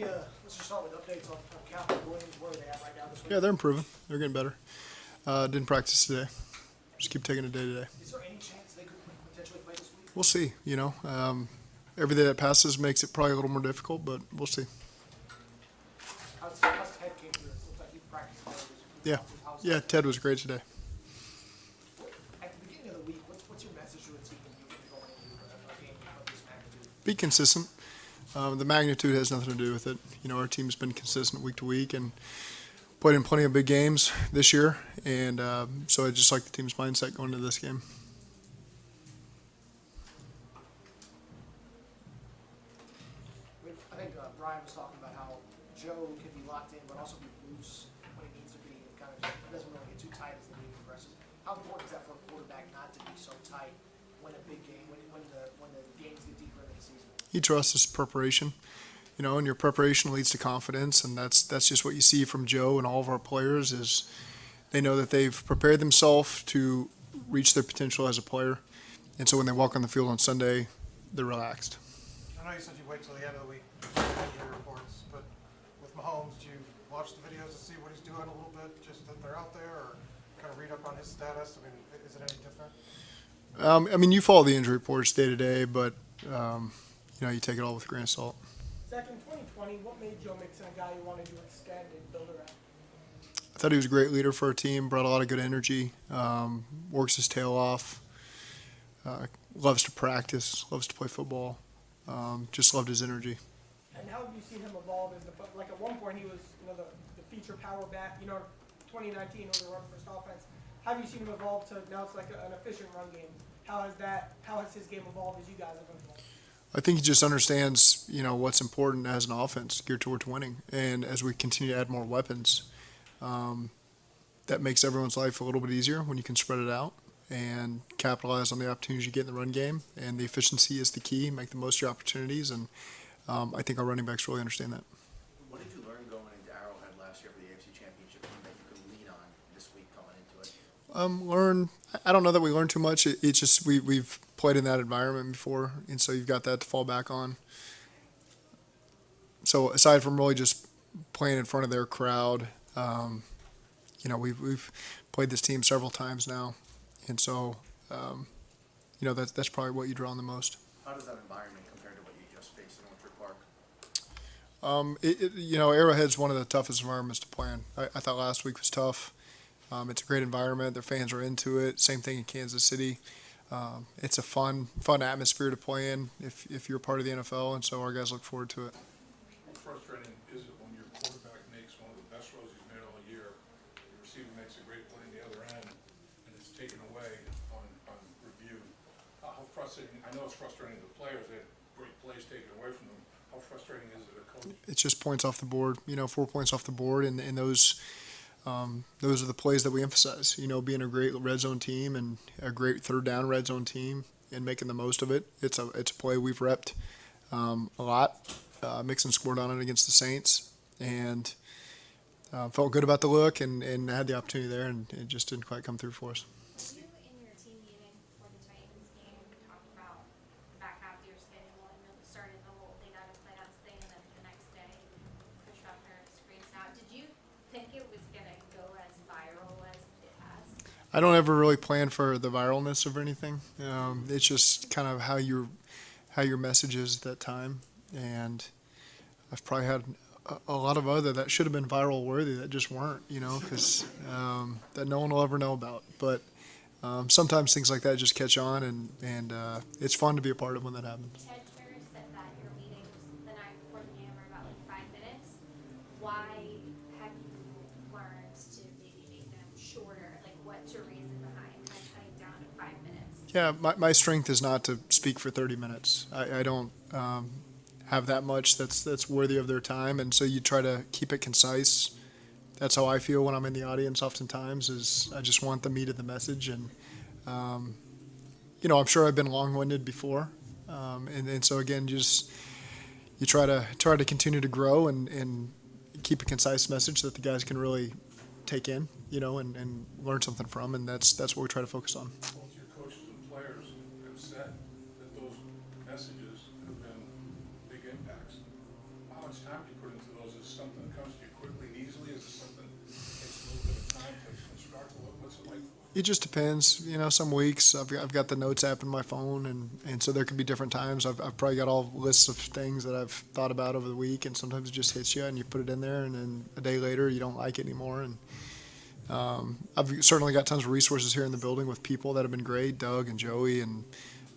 Let's just start with updates on Cappa and Williams. Where are they at right now this week? Yeah, they're improving. They're getting better. Didn't practice today. Just keep taking it day to day. Is there any chance they could potentially play this week? We'll see. Every day that passes makes it probably a little more difficult, but we'll see. How's Ted came through? It looks like he practiced today. Yeah, Ted was great today. At the beginning of the week, what's your message to a team when you're going into a game of this magnitude? Be consistent. The magnitude has nothing to do with it. Our team's been consistent week to week and played in plenty of big games this year, and so I just like the team's mindset going into this game. I think Brian was talking about how Joe can be locked in, but also be loose when he needs to be, and kind of just doesn't really get too tight as the game progresses. How important is that for a quarterback not to be so tight when a big game, when the games get deeper into the season? He trusts his preparation, and your preparation leads to confidence, and that's just what you see from Joe and all of our players is they know that they've prepared themselves to reach their potential as a player, and so when they walk on the field on Sunday, they're relaxed. I know you said you wait till the end of the week to get your reports, but with Mahomes, do you watch the videos to see what he's doing a little bit, just that they're out there, or kind of read up on his status? I mean, is it any different? You follow the injury reports day to day, but you take it all with a grain of salt. Zach, in 2020, what made Joe Mixon a guy you wanted to extend and build around? I thought he was a great leader for our team, brought a lot of good energy, works his tail off, loves to practice, loves to play football, just loved his energy. And how have you seen him evolve as at one point he was the feature power back, 2019 was a run first offense. How have you seen him evolve to now it's like an efficient run game? How has his game evolved as you guys have evolved? I think he just understands, what's important as an offense geared towards winning. And as we continue to add more weapons, that makes everyone's life a little bit easier when you can spread it out and capitalize on the opportunities you get in the run game. And the efficiency is the key. Make the most of your opportunities. And I think our running backs really understand that. What did you learn going into Arrowhead last year for the AFC Championship that you could lean on this week coming into it? I don't know that we learned too much. It's just we've played in that environment before, and so you've got that to fall back on. So aside from really just playing in front of their crowd, we've played this team several times now, and so that's probably what you draw on the most. How does that environment compare to what you just faced in Orchard Park? Arrowhead's one of the toughest environments to play in. I thought last week was tough. It's a great environment. Their fans are into it. Same thing in Kansas City. It's a fun atmosphere to play in if you're part of the NFL, and so our guys look forward to it. How frustrating is it when your quarterback makes one of the best throws he's made all year, the receiver makes a great play on the other end, and it's taken away on review? How frustrating? I know it's frustrating to the players. They had great plays taken away from them. How frustrating is it as a coach? It's just points off the board. 4 points off the board, and those are the plays that we emphasize. Being a great red zone team and a great third down red zone team and making the most of it. It's a play we've repped a lot. Mixon scored on it against the Saints, and felt good about the look and had the opportunity there, and it just didn't quite come through for us. You in your team meeting before the Titans game talked about the back half of your schedule and started the whole they got to play us thing, and then the next day pushed up their screens out. Did you think it was going to go as viral as it has? I don't ever really plan for the viralness of anything. It's just kind of how your message is at that time, and I've probably had a lot of other that should have been viral worthy that just weren't, because that no one will ever know about. But sometimes things like that just catch on, and it's fun to be a part of when that happens. Ted Karras said that your meetings the night before the game are about 5 minutes. Why have you learned to maybe make them shorter? What's your reason behind cutting down to 5 minutes? Yeah, my strength is not to speak for 30 minutes. I don't have that much that's worthy of their time, and so you try to keep it concise. That's how I feel when I'm in the audience oftentimes, is I just want the meat of the message. And, I'm sure I've been long-winded before. And so, again, you try to continue to grow and keep a concise message that the guys can really take in, and learn something from, and that's what we try to focus on. Both your coaches and players have said that those messages have been big impacts. How much time do you put is it something that takes a little bit of time to construct? What's it like? It just depends. Some weeks I've got the notes app in my phone, and so there could be different times. I've probably got all lists of things that I've thought about over the week, and sometimes it just hits you, and you put it in there, and then a day later you don't like it anymore. And I've certainly got tons of resources here in the building with people that have been great, Doug and Joey, and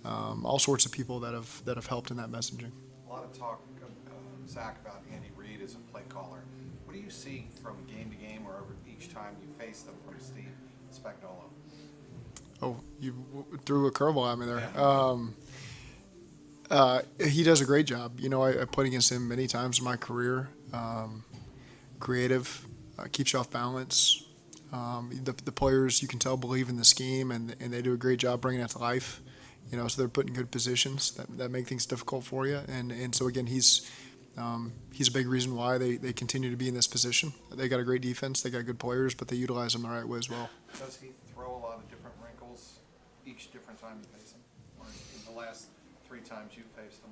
all sorts of people that have helped in that messaging. A lot of talk, Zach, about Andy Reid as a play caller. What do you see from game to game or over each time you face them from Steve Spagnuolo? Oh, you threw a curveball at me there. Yeah. He does a great job. I played against him many times in my career. Creative, keeps you off balance. The players, you can tell, believe in the scheme, and they do a great job bringing it to life. So they're put in good positions that make things difficult for you. And so, again, he's a big reason why they continue to be in this position. They got a great defense. They got good players, but they utilize them the right way as well. Does he throw a lot of different wrinkles each different time you face him? Or in the last 3 times you faced him?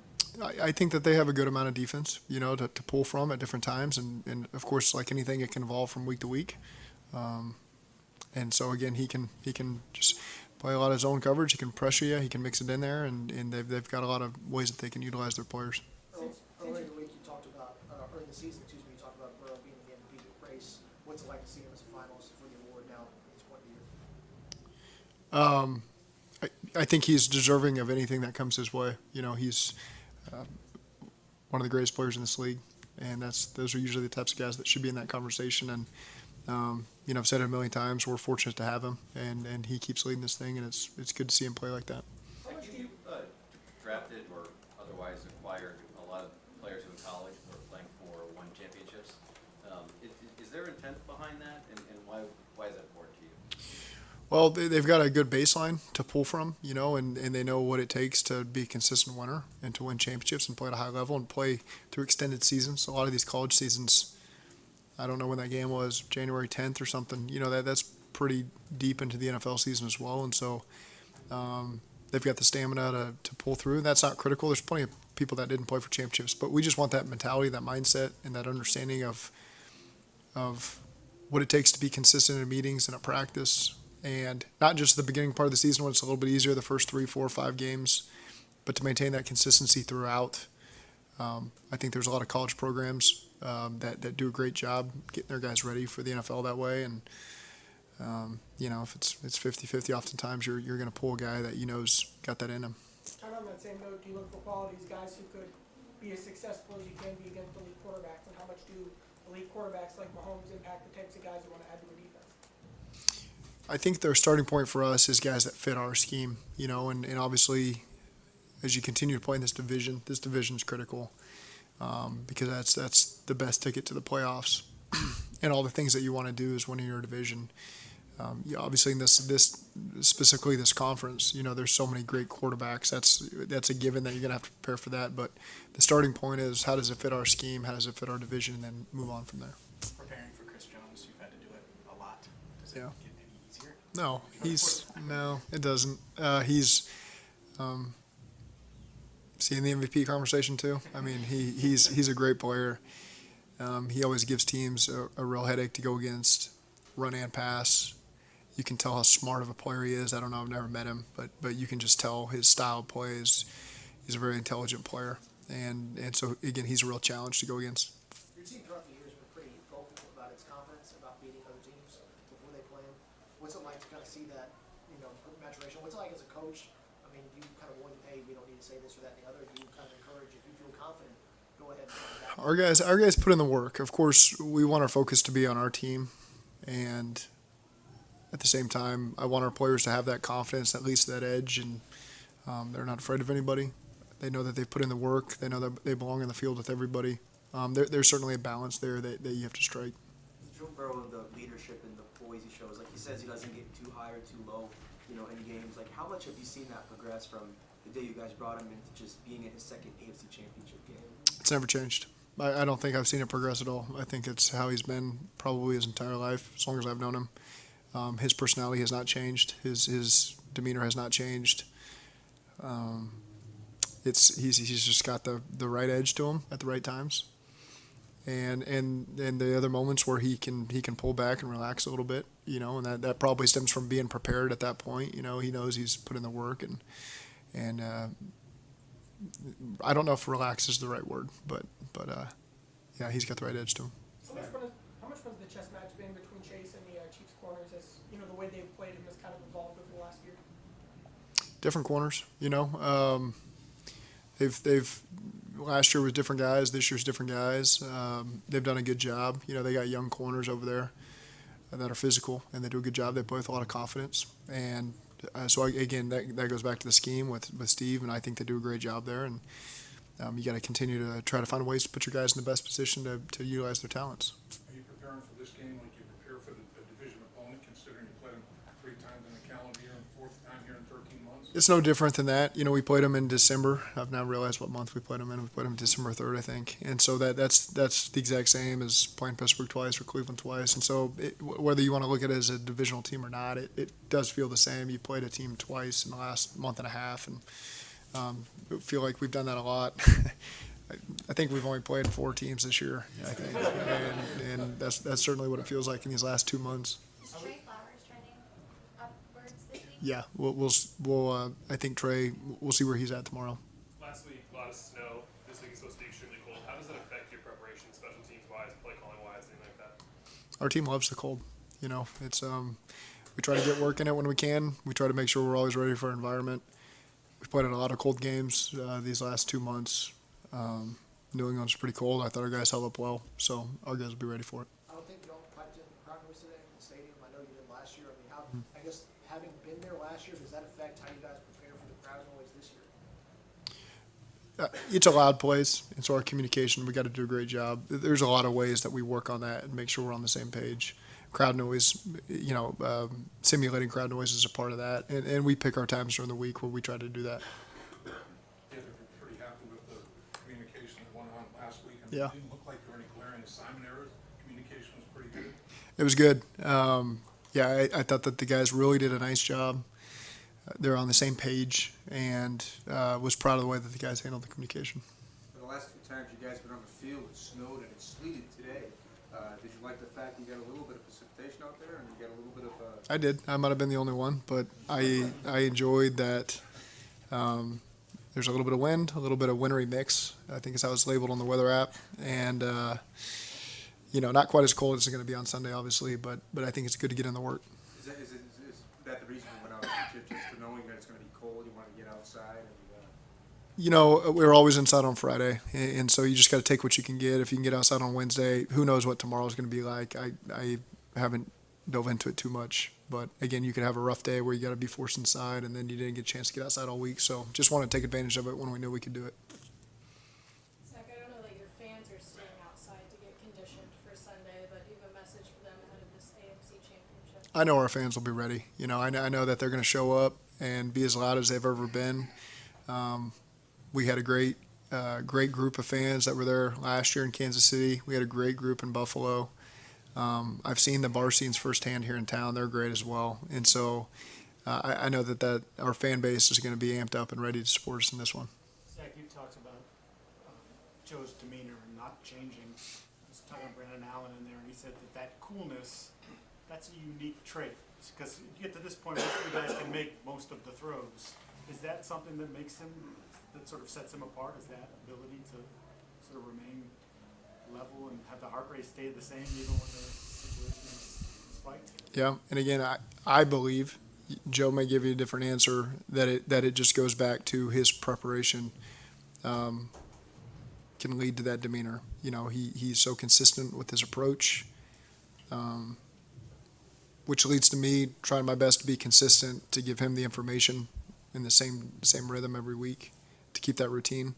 I think that they have a good amount of defense, to pull from at different times. And of course, like anything, it can evolve from week to week. And so, again, he can just play a lot of his own coverage. He can pressure you. He can mix it in there. And they've got a lot of ways that they can utilize their players. Earlier in the week, you talked about, or in the season, you talked about Burrow being in the MVP race. What's it like to see him as a finalist for the award now at this point in the year? I think he's deserving of anything that comes his way. He's one of the greatest players in this league, and those are usually the types of guys that should be in that conversation. And I've said it a million times. We're fortunate to have him, and he keeps leading this thing, and it's good to see him play like that. You drafted or otherwise acquired a lot of players who in college were playing for won championships. Is there intent behind that, and why is that important to you? Well, they've got a good baseline to pull from, and they know what it takes to be a consistent winner and to win championships and play at a high level and play through extended seasons. A lot of these college seasons, I don't know when that game was, January 10th or something. That's pretty deep into the NFL season as well, and so they've got the stamina to pull through. That's not critical. There's plenty of people that didn't play for championships, but we just want that mentality, that mindset, and that understanding of what it takes to be consistent in meetings and at practice. And not just the beginning part of the season when it's a little bit easier, the first 3, 4, 5 games, but to maintain that consistency throughout. I think there's a lot of college programs that do a great job getting their guys ready for the NFL that way. And, if it's 50-50, oftentimes you're going to pull a guy that know's got that in him. Kind of on that same note, do you look for qualities, guys who could be as successful as you can be against elite quarterbacks, and how much do elite quarterbacks like Mahomes impact the types of guys who want to add to the defense? I think their starting point for us is guys that fit our scheme, and obviously as you continue to play in this division is critical because that's the best ticket to the playoffs and all the things that you want to do is winning your division. Obviously in this specifically this conference, there's so many great quarterbacks. That's a given that you're going to have to prepare for that. But the starting point is how does it fit our scheme? How does it fit our division? And then move on from there. Preparing for Chris Jones, you've had to do it a lot. Does it Yeah. get any easier? No, it doesn't. He's seeing the MVP conversation too. I mean, he's a great player. He always gives teams a real headache to go against, run and pass. You can tell how smart of a player he is. I don't know, I've never met him, but you can just tell his style of play is he's a very intelligent player. And so, again, he's a real challenge to go against. Your team throughout the years has been pretty vocal about its confidence, about beating other teams before they play them. What's it like to kind of see that, maturation? What's it like as a coach? I mean, do you kind of warn, hey, we don't need to say this or that and the other? Do you kind of encourage, if you feel confident, go ahead and try that? Our guys put in the work. Of course, we want our focus to be on our team, and at the same time, I want our players to have that confidence, at least that edge, and they're not afraid of anybody. They know that they've put in the work. They know that they belong in the field with everybody. There's certainly a balance there that you have to strike. Joe Burrow, the leadership and the poise he shows, like he says, he doesn't get too high or too low, in games. Like, how much have you seen that progress from the day you guys brought him into just being in his second AFC Championship game? It's never changed. I don't think I've seen it progress at all. I think it's how he's been probably his entire life, as long as I've known him. His personality has not changed. His demeanor has not changed. He's just got the right edge to him at the right times, and the other moments where he can pull back and relax a little bit, and that probably stems from being prepared at that point. He knows he's put in the work, and I don't know if relax is the right word, but yeah, he's got the right edge to him. How much fun has the chess match been between Chase and the Chiefs corners? As the way they've played him has kind of evolved over the last year. Different corners, they've last year was different guys. This year's different guys. They've done a good job. They got young corners over there that are physical, and they do a good job. They play with a lot of confidence. And again, that goes back to the scheme with Steve, and I think they do a great job there. And you got to continue to try to find ways to put your guys in the best position to utilize their talents. Are you preparing for this game like you prepare for the division opponent, considering you played them 3 times in a calendar year and 4th time here in 13 months? It's no different than that. We played them in December. I've now realized what month we played them in. We played them December 3rd, I think. And so that's the exact same as playing Pittsburgh twice or Cleveland twice. And so whether you want to look at it as a divisional team or not, it does feel the same. You played a team twice in the last month and a half, and I feel like we've done that a lot. I think we've only played 4 teams this year, I think. And that's certainly what it feels like in these last 2 months. Is Trey Flowers trending upwards this week? Yeah, we'll I think Trey, we'll see where he's at tomorrow. Last week, a lot of snow. This week is supposed to be extremely cold. How does that affect your preparation, special teams wise, play calling wise, anything like that? Our team loves the cold. It's we try to get work in it when we can. We try to make sure we're always ready for our environment. We've played in a lot of cold games these last 2 months. New England's pretty cold. I thought our guys held up well, so our guys will be ready for it. I don't think you all piped in crowd noise today in the stadium. I know you did last year. I guess having been there last year, does that affect how you guys prepare for the crowd noise this year? It's a loud place, and so our communication, we got to do a great job. There's a lot of ways that we work on that and make sure we're on the same page. Crowd noise, simulating crowd noise is a part of that, and we pick our times during the week where we try to do that. Yeah, they're pretty happy with the communication that went on last week. And Yeah. It didn't look like there were any glaring assignment errors. Communication was pretty good. It was good. I thought that the guys really did a nice job. They're on the same page, and was proud of the way that the guys handled the communication. For the last 2 times you guys been on the field, it snowed and it sleeted today. Did you like the fact you got a little bit of precipitation out there and you got a little bit of I did. I might have been the only one, but I enjoyed that. There's a little bit of wind, a little bit of wintry mix. I think is how it's labeled on the weather app, and not quite as cold as it's going to be on Sunday, obviously, but I think it's good to get in the work. Is that the reason you went out, just for knowing that it's going to be cold, you want to get outside? And, we were always inside on Friday, and so you just got to take what you can get. If you can get outside on Wednesday, who knows what tomorrow's going to be like. I haven't dove into it too much, but again, you could have a rough day where you got to be forced inside, and then you didn't get a chance to get outside all week. So just want to take advantage of it when we knew we could do it. Zac, I don't know that your fans are staying outside to get conditioned for Sunday, but do you have a message for them ahead of this AFC Championship? I know our fans will be ready. I know that they're going to show up and be as loud as they've ever been. We had a great group of fans that were there last year in Kansas City. We had a great group in Buffalo. I've seen the bar scenes firsthand here in town. They're great as well. And so I know that our fan base is going to be amped up and ready to support us in this one. Zac, you talked about Joe's demeanor and not changing. I was talking to Brandon Allen in there, and he said that coolness, that's a unique trait. Because you get to this point where you guys can make most of the throws. Is that something that makes him, that sort of sets him apart? Is that ability to sort of remain level and have the heart rate stay the same even when the situation is spiked? Yeah, and again, I believe Joe may give you a different answer, that it just goes back to his preparation can lead to that demeanor. He's so consistent with his approach, which leads to me trying my best to be consistent, to give him the information in the same rhythm every week, to keep that routine.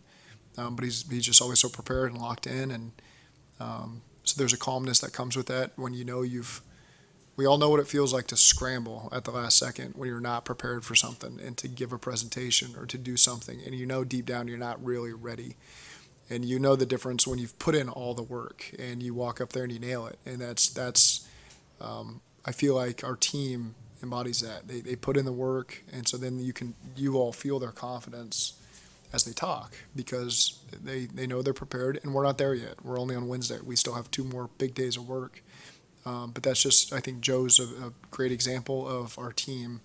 But he's just always so prepared and locked in, and so there's a calmness that comes with that when we all know what it feels like to scramble at the last second when you're not prepared for something, and to give a presentation or to do something, and deep down you're not really ready. And the difference when you've put in all the work and you walk up there and you nail it. And that's I feel like our team embodies that. They put in the work, and so then you all feel their confidence as they talk, because they know they're prepared, and we're not there yet. We're only on Wednesday. We still have 2 more big days of work. But that's just, I think Joe's a great example of our team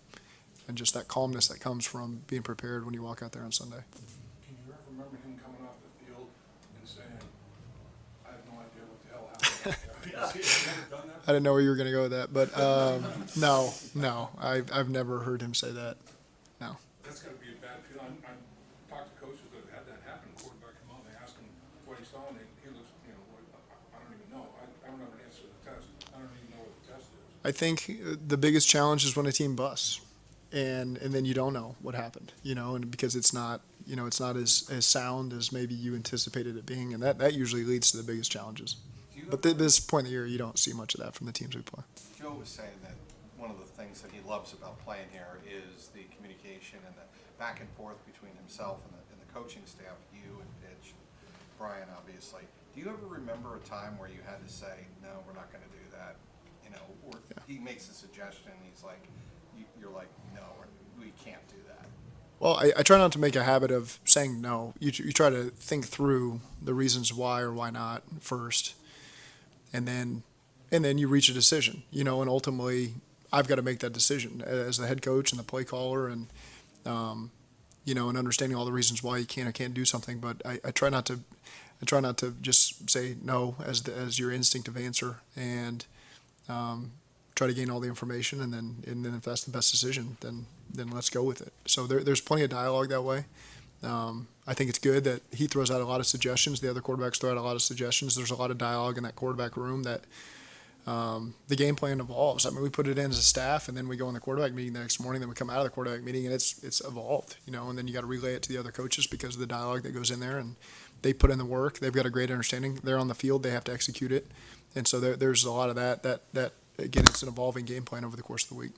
and just that calmness that comes from being prepared when you walk out there on Sunday. Can you ever remember him coming off the field and saying, I have no idea what the hell happened? Has he ever done that? I didn't know where you were going to go with that, but no, I've never heard him say that. No. That's got to be a bad feeling. I talked to coaches that have had that happen. Quarterback come out, and they ask him what he saw, and he looks, I don't even know. I don't have an answer to the test. I don't even know what the test is. I think the biggest challenge is when a team busts, and then you don't know what happened, and because it's not as sound as maybe you anticipated it being, and that usually leads to the biggest challenges. But at this point of the year, you don't see much of that from the teams we play. Joe was saying that one of the things that he loves about playing here is the communication and the back and forth between himself and the coaching staff, you and Pitch, Brian, obviously. Do you ever remember a time where you had to say, no, we're not going to do that? Or he makes a suggestion, he's like, you're like, no, we can't do that. Well, I try not to make a habit of saying no. You try to think through the reasons why or why not first, and then you reach a decision. And ultimately, I've got to make that decision as the head coach and the play caller, and and understanding all the reasons why you can or can't do something. But I try not to just say no as your instinctive answer, and try to gain all the information, and then if that's the best decision, then let's go with it. So there's plenty of dialogue that way. I think it's good that he throws out a lot of suggestions. The other quarterbacks throw out a lot of suggestions. There's a lot of dialogue in that quarterback room that the game plan evolves. I mean, we put it in as a staff, and then we go in the quarterback meeting the next morning, then we come out of the quarterback meeting, and it's evolved, and then you got to relay it to the other coaches because of the dialogue that goes in there, and they put in the work. They've got a great understanding. They're on the field. They have to execute it. And so there's a lot of that. Again, it's an evolving game plan over the course of the week.